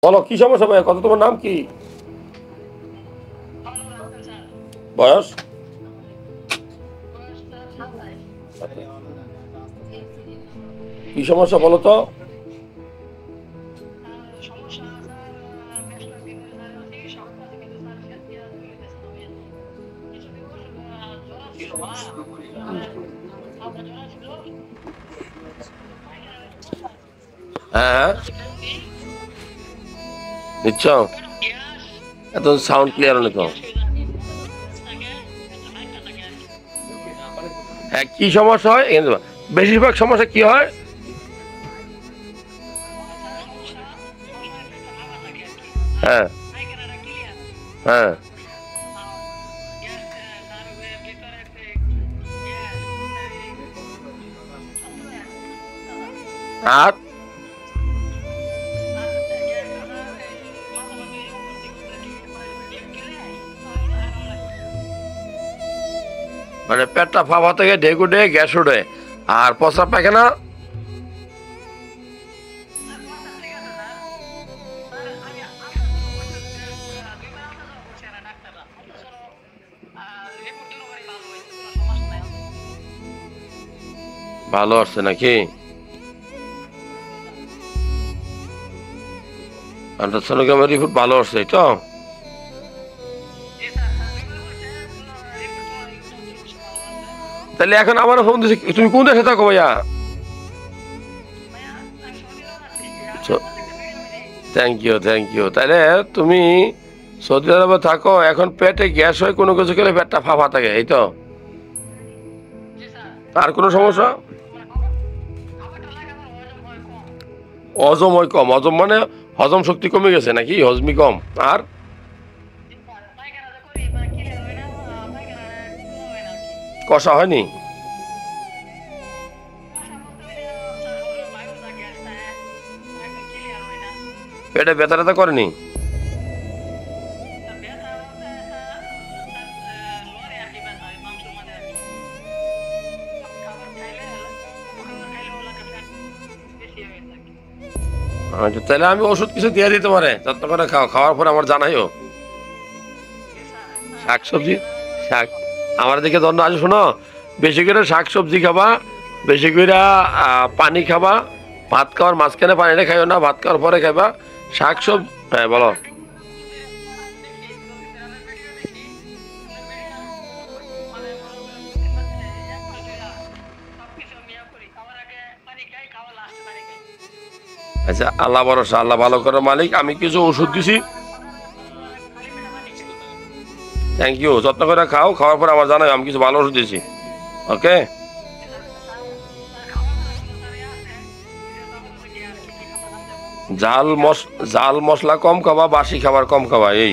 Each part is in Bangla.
বলো কি সমস্যা ভাই? কত তোমার নাম কি? বয়স? কি সমস্যা বলো তো? হ্যাঁ নিচ্ছ? এত সাউন্ড ক্লিয়ার হলে তো। হ্যাঁ কি সমস্যা হয়? বেশিরভাগ সমস্যা কি হয়? হ্যাঁ হ্যাঁ আর মানে পেটটা ফাঁপা থেকে ঢেক উঠে গ্যাস উঠে আর প্রস্রাব পায়খানা। ভালো আসছে নাকি? আল্ট্রাসোনোগ্রামের রিপোর্ট ভালো আসছে তো? তাহলে এখন আমার ফোন দিচ্ছে, তুমি কোন দেশে থাকো ভাইয়া? Thank you thank you. তাহলে তুমি সৌদি আরবে থাকো, এখন পেটে গ্যাস হয়, কোনো কিছু খেলে পেটটা ফাঁপা থাকে, এই তো? আর কোনো সমস্যা? হজম হয় কম? হজম মানে হজম শক্তি কমে গেছে নাকি? হজমি কম? আর কষা হয়নি? পেটে ব্যথা ট্যাথা করেনি? আচ্ছা তাহলে আমি ওষুধ কিছু দিয়ে দিতে পারে, যত্ন করে খাও, খাওয়ার পরে আমার জানাইও। শাকসবজি, শাক আমার দিকে ধন্য আছে, শোনো, বেশি করে শাকসবজি খাবা, বেশি করে পানি খাবা। ভাত খাওয়ার মাঝখানে পানিটা খাইও না, ভাত খাওয়ার পরে খাইবা। শাকসবজি, হ্যাঁ বলো। আচ্ছা আল্লাহ ভরসা, আল্লাহ ভালো করার মালিক। আমি কিছু ওষুধ দিছি, থ্যাংক ইউ। যত্ন করে খাও, খাওয়ার পরে আমার জানাই, আমি কিছু ভালো ওষুধ দিয়েছি। ওকে। ঝাল ঝাল মশলা কম খাবা, বাসি খাবার কম খাবা। এই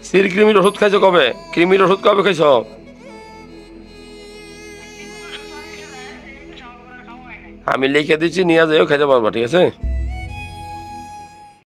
সির কৃমির ওষুধ খাইছো কবে? কৃমির ওষুধ কবে খাইছো? আমি লিখে দিচ্ছি, নিয়ে যাইও, খাইতে পারবা, ঠিক আছে?